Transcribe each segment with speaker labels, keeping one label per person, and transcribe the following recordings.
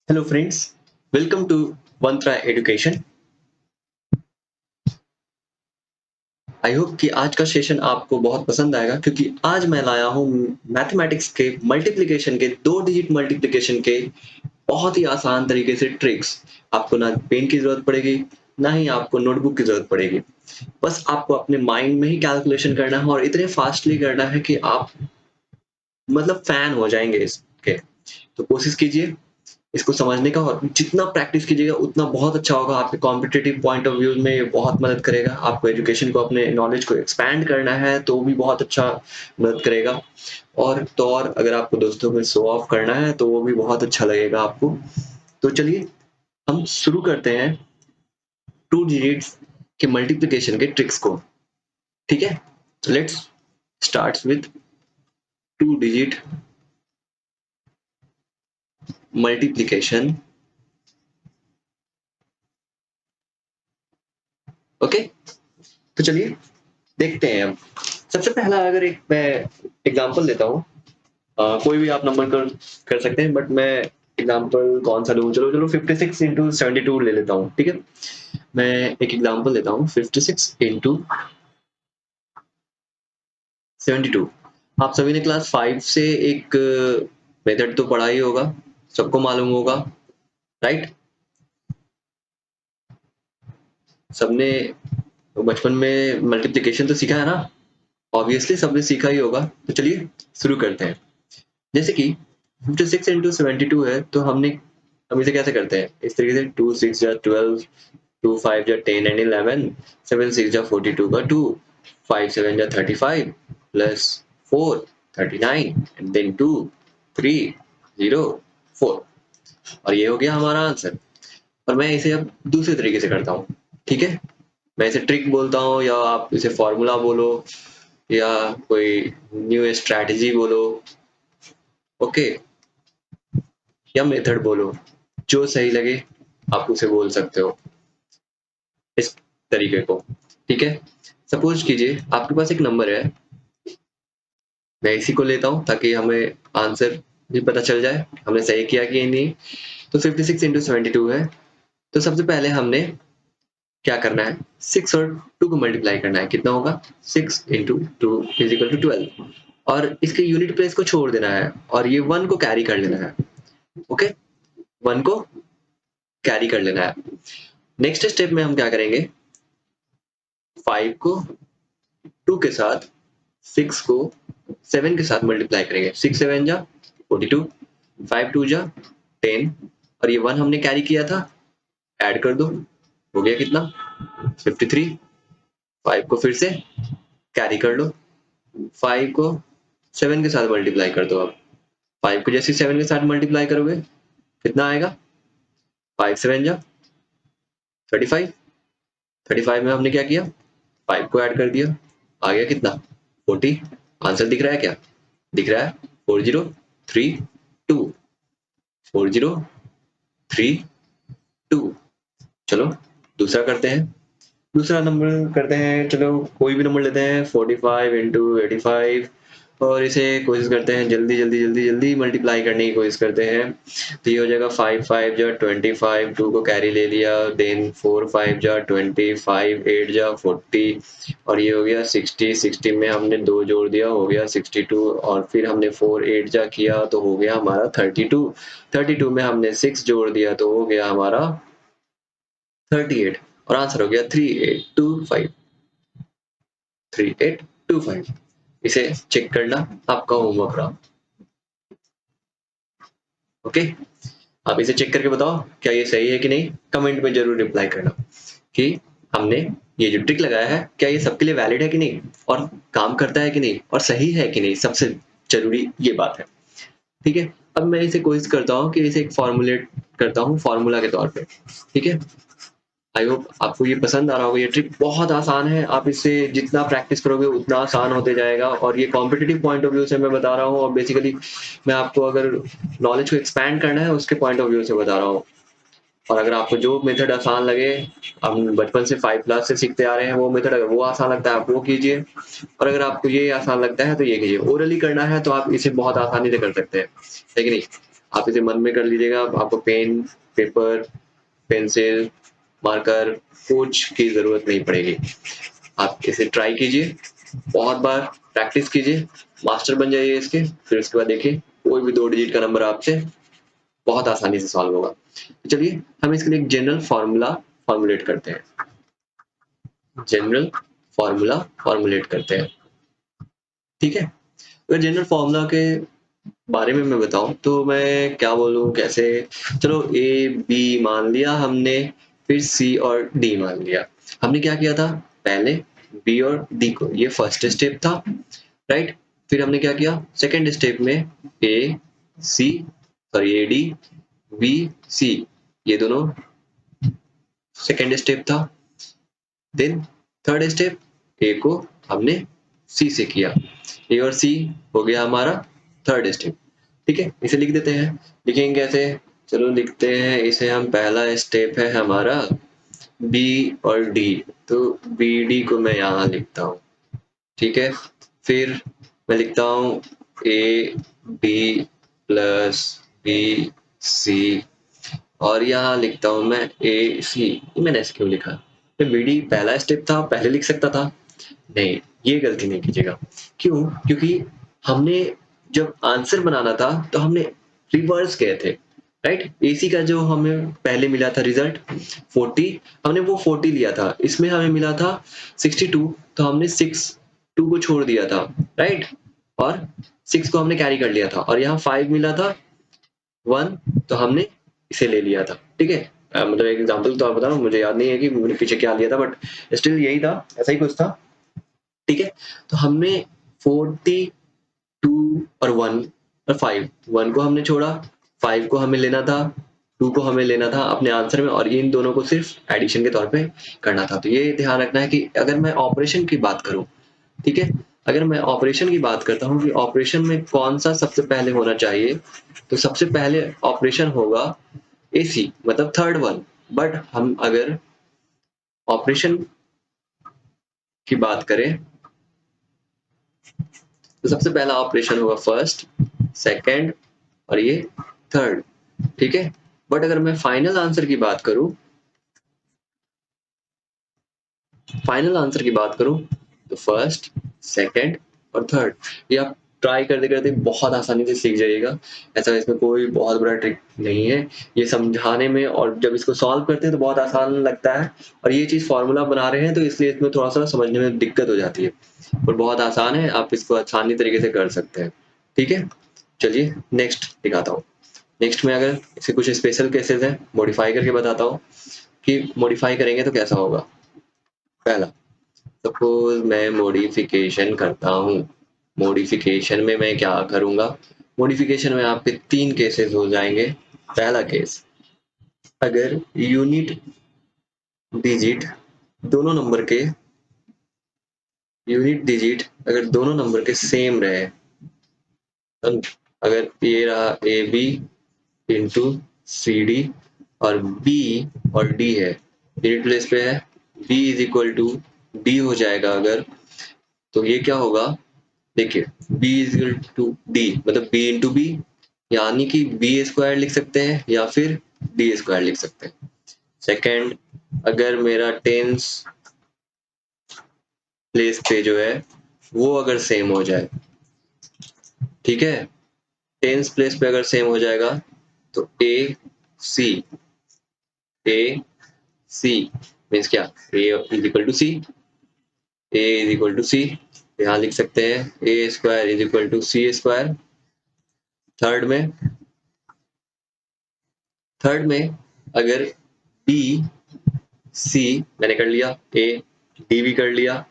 Speaker 1: Hello friends, welcome to Mantra education. I hope कि आज का सेशन आपको बहुत पसंद आएगा क्योंकि आज मैं लाया हूँ मैथमेटिक्स के मल्टीप्लिकेशन के 2 डिजिट मल्टीप्लिकेशन के बहुत ही आसान तरीके से ट्रिक्स। आपको ना पेन की जरूरत पड़ेगी, ना ही आपको नोटबुक की जरूरत पड़ेगी। बस आपको अपने माइंड में ही कैलकुलेशन करना है और इतने फास्टली करना है कि आप मतलब फैन हो जाएंगे इसके। तो कोशिश कीजिए इसको समझने का, और जितना प्रैक्टिस कीजिएगा उतना बहुत अच्छा होगा। आपके कॉम्पिटिटिव पॉइंट ऑफ व्यू में ये बहुत मदद करेगा। आपको एजुकेशन को, अपने नॉलेज को एक्सपैंड करना है तो भी बहुत अच्छा मदद करेगा। और तो और अगर आपको दोस्तों में शो ऑफ करना है तो वो भी बहुत अच्छा लगेगा आपको। तो चलिए हम शुरू करते हैं 2 डिजिट्स के मल्टीप्लिकेशन के ट्रिक्स को। ठीक है, let's start with 2 digit multiplication. Okay, तो चलिए देखते हैं। हम सबसे पहला अगर एक मैं एग्जांपल लेता हूँ, कोई भी आप नंबर कर सकते हैं, बट मैं एग्जांपल कौन सा लूँ? चलो चलो 56 इंटू 72 ले लेता हूँ। ठीक है, मैं एक एग्जांपल लेता हूँ 56 इंटू 72। आप सभी ने क्लास 5 से एक मेथड तो पढ़ा ही होगा, सबको मालूम होगा, राइट? सबने बचपन में मल्टीप्लिकेशन तो सीखा है ना, ऑब्वियसली सबने सीखा ही होगा। तो चलिए शुरू करते हैं। जैसे कि 56 इंटू 72 है, तो हम इसे कैसे करते हैं? इस तरीके से 2 6 जा 12, 2 5 जा 10 एंड 11, 7 6 जा 42 का 2, 5 7 जा 35 प्लस 4 39 एंड देन 2 3 0 4। और ये हो गया हमारा आंसर। और मैं इसे अब दूसरे तरीके से करता हूँ। ठीक है, मैं इसे ट्रिक बोलता हूँ, या आप इसे फॉर्मूला बोलो, या कोई न्यू स्ट्रैटेजी बोलो, ओके, या मेथड बोलो, जो सही लगे आप उसे बोल सकते हो इस तरीके को। ठीक है, सपोज कीजिए आपके पास एक नंबर है, मैं इसी को लेता हूँ ताकि हमें आंसर भी पता चल जाए हमने सही किया कि नहीं। तो 56 इंटू 72 है, तो सबसे पहले हमने क्या करना है? 6 और 2 को मल्टीप्लाई करना है। कितना होगा? 6 इंटू 2 इज इक्वल टू 12, और इसके यूनिट प्लेस को छोड़ देना है और ये 1 को कैरी कर लेना है। ओके, 1 को कैरी कर लेना है। नेक्स्ट स्टेप में हम क्या करेंगे? 5 को 2 के साथ, 6 को 7 के साथ मल्टीप्लाई करेंगे। 6 7 जा 42, 5 2 जा 10, और ये 1 हमने कैरी किया था, ऐड कर दो, हो गया कितना? 53। 5 को फिर से कैरी कर लो, 5 को 7 के साथ मल्टीप्लाई कर दो। अब 5 को जैसे 7 के साथ मल्टीप्लाई करोगे कितना आएगा? 5 7 जा 35, 35 में हमने क्या किया? 5 को ऐड कर दिया, आ गया कितना? 40। आंसर दिख रहा है क्या? दिख रहा है 4032, 4032। चलो दूसरा करते हैं। दूसरा नंबर करते हैं, चलो कोई भी नंबर लेते हैं 45 इंटू 85, और इसे कोशिश करते हैं जल्दी जल्दी जल्दी जल्दी मल्टीप्लाई करने की कोशिश करते हैं। तो ये हो जाएगा 5 5 जा 25, 2 को कैरी ले लिया, देन 4 5 जा 25, 8 जा 40, और ये हो गया 60। 60 में हमने 2 जोड़ दिया, हो गया 62, और फिर हमने 4 8 जा किया तो हो गया हमारा 32। 32 में हमने 6 जोड़ दिया तो हो गया हमारा 38, और आंसर हो गया 3825। 3825। इसे चेक करना आपका होमवर्क रहा। ओके, आप इसे चेक करके बताओ क्या ये सही है कि नहीं। कमेंट में जरूर रिप्लाई करना कि हमने ये जो ट्रिक लगाया है क्या ये सबके लिए वैलिड है कि नहीं, और काम करता है कि नहीं, और सही है कि नहीं। सबसे जरूरी ये बात है। ठीक है, अब मैं इसे कोशिश करता हूँ कि इसे एक फॉर्मुलेट करता हूँ फॉर्मूला के तौर पे। ठीक है, आई होप आपको ये पसंद आ रहा होगा। ये ट्रिक बहुत आसान है, आप इससे जितना प्रैक्टिस करोगे उतना आसान होते जाएगा। और ये कॉम्पिटिटिव पॉइंट ऑफ व्यू से मैं बता रहा हूँ, और बेसिकली मैं आपको अगर नॉलेज को एक्सपैंड करना है उसके पॉइंट ऑफ व्यू से बता रहा हूँ। और अगर आपको जो मेथड आसान लगे, हम बचपन से 5 क्लास से सीखते आ रहे हैं वो मेथड, अगर वो आसान लगता है आप वो कीजिए, और अगर आपको ये आसान लगता है तो ये कीजिए। ओरली करना है तो आप इसे बहुत आसानी से कर सकते हैं, है कि नहीं? आप इसे मन में कर लीजिएगा, आपको पेन, पेपर, पेंसिल, मार्कर कुछ की जरूरत नहीं पड़ेगी। आप इसे ट्राई कीजिए, बहुत बार प्रैक्टिस कीजिए, मास्टर बन जाइए इसके। फिर उसके बाद देखिए कोई भी 2 डिजिट का नंबर आपसे बहुत आसानी से सॉल्व होगा। तो चलिए हम इसके लिए एक जनरल फॉर्मूला फॉर्मुलेट करते हैं। जनरल फॉर्मूला फॉर्मुलेट करते हैं, ठीक है। अगर जनरल फॉर्मूला के बारे में मैं बताऊं तो मैं क्या बोलूं कैसे, चलो ए बी मान लिया हमने, फिर सी और डी मान लिया। हमने क्या किया था, पहले बी और डी को, ये फर्स्ट स्टेप था, राइट। फिर हमने क्या किया सेकेंड स्टेप में, A C, sorry A D B C, ये दोनों सेकेंड स्टेप था। देन थर्ड स्टेप, ए को हमने सी से किया, ए और सी हो गया हमारा थर्ड स्टेप, ठीक है। इसे लिख देते हैं, लिखेंगे कैसे, चलो लिखते हैं इसे हम, पहला स्टेप है हमारा बी और डी, तो बी डी को मैं यहाँ लिखता हूँ, ठीक है। फिर मैं लिखता हूँ A B plus B C, और यहाँ लिखता हूँ मैं ए सी। मैंने ऐसे क्यों लिखा, बी डी पहला स्टेप था, पहले लिख सकता था, नहीं, ये गलती नहीं कीजिएगा। क्यों, क्योंकि हमने जब आंसर बनाना था तो हमने रिवर्स गए थे, राइट। एसी का जो हमें पहले मिला था रिजल्ट 40, हमने वो 40 लिया था, इसमें हमें मिला था 62, तो हमने 2 को छोड़ दिया था, राइट, और 6 को हमने कैरी कर लिया था, और यहाँ 5 मिला था 1, तो हमने इसे ले लिया था, ठीक है। मतलब एक एग्जाम्पल तो आप बता रहा हूँ, मुझे याद नहीं है कि मैंने पीछे क्या लिया था, बट स्टिल यही था, ऐसा ही कुछ था, ठीक है। तो हमने 42 और 1 और 5, 1 को हमने छोड़ा, 5 को हमें लेना था, 2 को हमें लेना था अपने आंसर में, और ये इन दोनों को सिर्फ एडिशन के तौर पे करना था। तो ये ध्यान रखना है कि अगर मैं ऑपरेशन की बात करूं, ठीक है, अगर मैं ऑपरेशन की बात करता हूं कि ऑपरेशन में कौन सा सबसे पहले होना चाहिए, तो सबसे पहले ऑपरेशन होगा एसी, मतलब थर्ड वन। बट हम अगर ऑपरेशन की बात करें तो सबसे पहला ऑपरेशन होगा फर्स्ट, सेकंड और ये थर्ड, ठीक है। बट अगर मैं फाइनल आंसर की बात करूं, तो फर्स्ट, सेकंड और थर्ड, ये आप ट्राई करते करते बहुत आसानी से सीख जाइएगा। ऐसा इसमें कोई बहुत बड़ा ट्रिक नहीं है, ये समझाने में और जब इसको सॉल्व करते हैं तो बहुत आसान लगता है, और ये चीज फॉर्मूला बना रहे हैं तो इसलिए इसमें थोड़ा सा समझने में दिक्कत हो जाती है, और बहुत आसान है, आप इसको आसानी तरीके से कर सकते हैं, ठीक है। चलिए नेक्स्ट दिखाता हूँ। नेक्स्ट में अगर इसे कुछ स्पेशल केसेस है, मॉडिफाई करके बताता हूँ कि मॉडिफाई करेंगे तो कैसा होगा। पहला, सपोज मैं मॉडिफिकेशन करता हूँ, मॉडिफिकेशन में मैं क्या करूंगा, मॉडिफिकेशन में आपके 3 केसेस हो जाएंगे। पहला केस, अगर यूनिट डिजिट दोनों नंबर के, यूनिट डिजिट अगर दोनों नंबर के सेम रहे, अगर ये रहा A B into C D, और बी और डी है, यूनिट प्लेस पे है, B is equal to D हो जाएगा अगर, तो ये क्या होगा, देखिए b is equal to D, मतलब b इंटू बी, यानी कि बी स्क्वायर लिख सकते हैं या फिर डी स्क्वायर लिख सकते हैं। सेकंड, अगर मेरा टेंस प्लेस पे जो है वो अगर सेम हो जाए, ठीक है, टेंस प्लेस पे अगर सेम हो जाएगा तो ए सी, ए सी मीन्स क्या, A is equal to C, A is equal to C, यहाँ लिख सकते हैं A square is equal to C square. Third में, अगर बी सी मैंने कर लिया, ए डी भी कर लिया,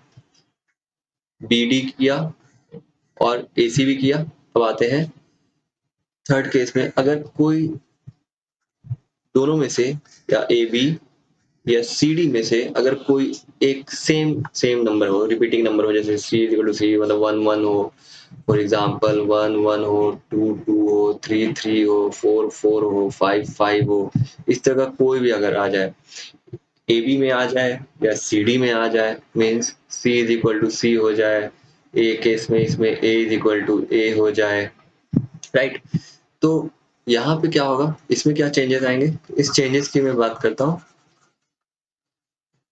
Speaker 1: बी डी किया और ए सी भी किया। अब आते हैं थर्ड केस में, अगर कोई दोनों में से, या ए बी या सी डी में से अगर कोई एक सेम नंबर हो, रिपीटिंग नंबर हो, जैसे सी इज इक्वल टू सी, मतलब 1 1 हो, फॉर एग्जाम्पल 1 1 हो, 2 2 हो, 3 3 हो, 4 4 हो, 5 5 हो, इस तरह का कोई भी अगर आ जाए, ए बी में आ जाए या सी डी में आ जाए, means C is equal to C हो जाए, ए केस में इसमें A is equal to A हो जाए, राइट। तो यहाँ पे क्या होगा, इसमें क्या चेंजेस आएंगे, इस चेंजेस की मैं बात करता हूँ,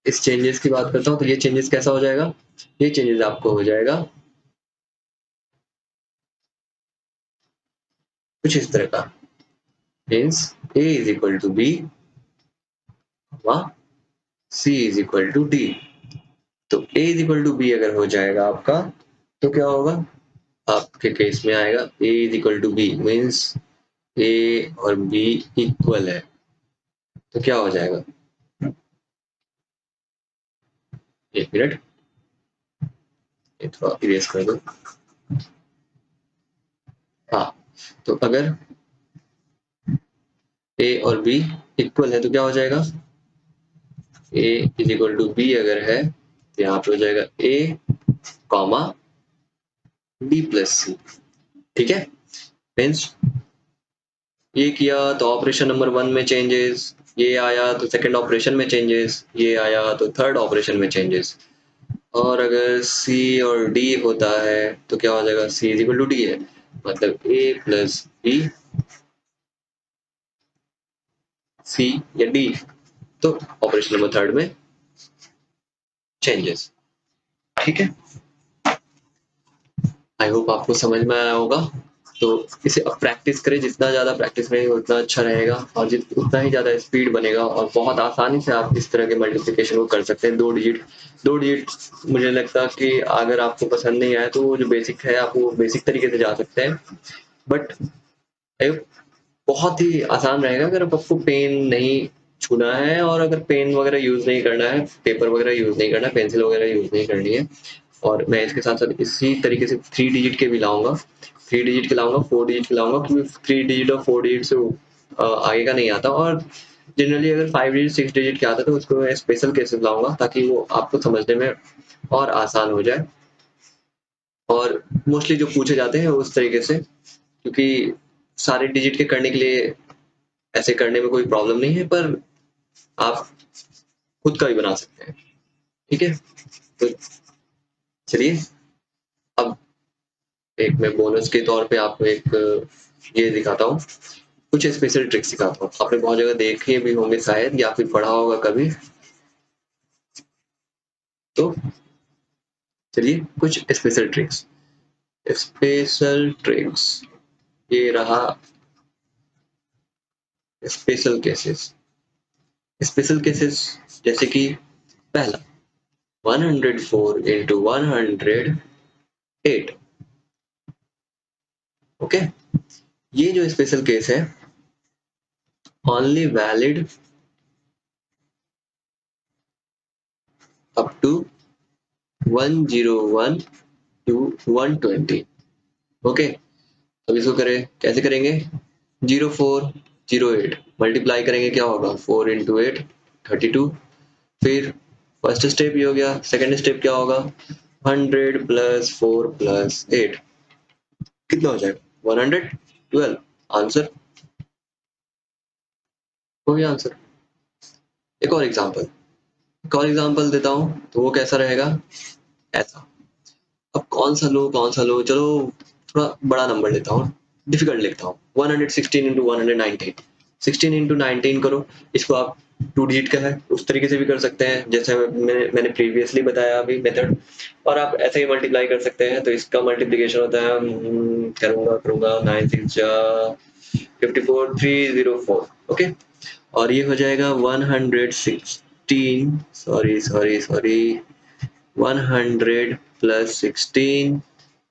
Speaker 1: इस चेंजेस की बात करता हूँ। तो ये चेंजेस कैसा हो जाएगा, ये चेंजेस आपको हो जाएगा कुछ इस तरह का, means a is equal to B, c is equal to D. तो a is equal to B अगर हो जाएगा आपका, तो क्या होगा, आपके केस में आएगा a is equal to B, means a और b इक्वल है। तो क्या हो जाएगा, एक मिनट, ये थोड़ा इरेज कर दो। हाँ, तो अगर a और b इक्वल है तो क्या हो जाएगा, a is equal to B अगर है तो यहाँ पे हो जाएगा a comma b plus C. ठीक है, मीन्स ये किया तो ऑपरेशन नंबर 1 में चेंजेस, ये आया तो सेकंड ऑपरेशन में चेंजेस, ये आया तो थर्ड ऑपरेशन में चेंजेस। और अगर C और D होता है तो क्या हो जाएगा, C is equal to D है, मतलब A प्लस B, C या D, तो ऑपरेशन नंबर थर्ड में चेंजेस। ठीक है, आई होप आपको समझ में आया होगा। तो इसे अब प्रैक्टिस करें, जितना ज़्यादा प्रैक्टिस करेंगे उतना अच्छा रहेगा, और उतना ही ज़्यादा स्पीड बनेगा, और बहुत आसानी से आप इस तरह के मल्टीप्लिकेशन को कर सकते हैं। 2 डिजिट मुझे लगता है कि अगर आपको पसंद नहीं आया तो वो जो बेसिक है आप वो बेसिक तरीके से जा सकते हैं, बट बहुत ही आसान रहेगा अगर आपको पेन नहीं छूना है, और अगर पेन वगैरह यूज नहीं करना है, पेपर वगैरह यूज नहीं करना है, पेंसिल वगैरह यूज नहीं करनी है। और मैं इसके साथ साथ इसी तरीके से 3 डिजिट के भी लाऊंगा, 3 डिजिट के लाऊंगा, 4 डिजिट के लाऊंगा, क्योंकि 3 डिजिट और 4 डिजिट से आगे का नहीं आता, और जनरली अगर 5 डिजिट 6 डिजिट के आता है तो उसको मैं स्पेशल केसेस लाऊंगा ताकि वो आपको समझने में और आसान हो जाए। और मोस्टली जो पूछे जाते हैं उस तरीके से, क्योंकि सारे डिजिट के करने के लिए ऐसे करने में कोई प्रॉब्लम नहीं है, पर आप खुद का भी बना सकते हैं। ठीक है, तो चलिए अब एक मैं बोनस के तौर पे आपको एक ये दिखाता हूँ, कुछ स्पेशल ट्रिक्स सिखाता हूँ। आपने बहुत जगह देखे भी होंगे शायद, या फिर पढ़ा होगा कभी। तो चलिए कुछ स्पेशल ट्रिक्स, स्पेशल ट्रिक्स, ये रहा स्पेशल केसेस। स्पेशल केसेस जैसे कि पहला 104 इंटू 108। ओके, ये जो स्पेशल केस है only valid up to 101 to 120। Okay, अब इसको करें, कैसे करेंगे, 0408 मल्टीप्लाई करेंगे, क्या होगा 4 इंटू 8 32। फिर फर्स्ट स्टेप ये हो गया, सेकंड स्टेप क्या होगा, 100 प्लस 4 प्लस 8 कितना हो जाएगा 112। आंसर हो गया आंसर। एक और एग्जांपल देता हूं, तो वो कैसा रहेगा, ऐसा। अब कौन सा लो, चलो थोड़ा बड़ा नंबर लेता हूँ, डिफिकल्ट लिखता हूँ, 116 इंटू 119। 16 इंटू 19 करो, इसको आप 2 डिजिट का है उस तरीके से भी कर सकते हैं जैसे मैंने प्रीवियसली बताया अभी मेथड, और आप ऐसे ही मल्टीप्लाई कर सकते हैं। तो इसका मल्टीप्लिकेशन होता है, करूंगा 9 6 54 304। ओके, और ये हो जाएगा 116, सॉरी 100 प्लस 16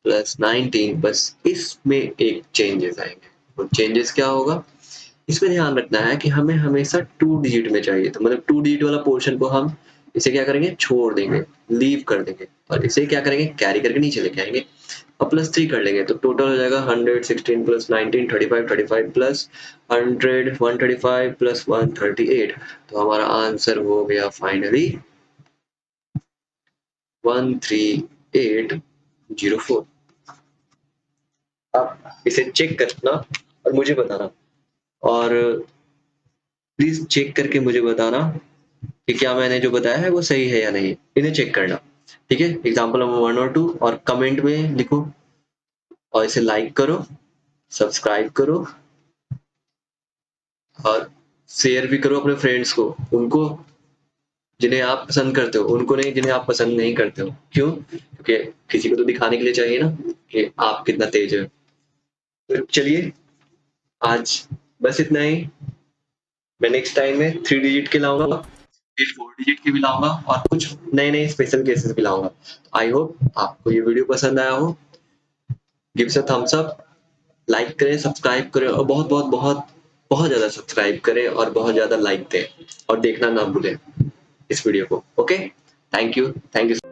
Speaker 1: प्लस 19, बस इसमें एक चेंजेस आएंगे। और चेंजेस क्या होगा, इसमें ध्यान रखना है कि हमें हमेशा 2 डिजिट में चाहिए, तो मतलब 2 डिजिट वाला पोर्शन को हम इसे क्या करेंगे, छोड़ देंगे, लीव कर देंगे, और इसे क्या करेंगे, कैरी करके नीचे लेके आएंगे और +3 कर लेंगे। तो टोटल हो जाएगा 116 प्लस 19 35 प्लस 100 135 प्लस 138। तो हमारा आंसर हो गया फाइनली 13804। आप इसे चेक करना और मुझे बताना, और प्लीज चेक करके मुझे बताना कि क्या मैंने जो बताया है वो सही है या नहीं, इन्हें चेक करना। ठीक है, एग्जाम्पल नंबर 1 और 2, और कमेंट में लिखो, और इसे लाइक करो, सब्सक्राइब करो, और शेयर भी करो अपने फ्रेंड्स को, उनको जिन्हें आप पसंद करते हो, उनको नहीं जिन्हें आप पसंद नहीं करते हो। क्यों? क्योंकि किसी को तो दिखाने के लिए चाहिए ना कि आप कितना तेज है। तो चलिए आज बस इतना ही। मैं नेक्स्ट टाइम में 3 डिजिट के लाऊंगा, फिर 4 डिजिट के भी लाऊंगा और कुछ नए नए स्पेशल केसेस भी लाऊंगा। आई होप आपको ये वीडियो पसंद आया हो। Give a thumbs up, like करें, सब्सक्राइब करें और बहुत बहुत बहुत बहुत ज्यादा सब्सक्राइब करें और बहुत ज्यादा लाइक दें और देखना ना भूलें इस वीडियो को। Okay, thank you, thank you.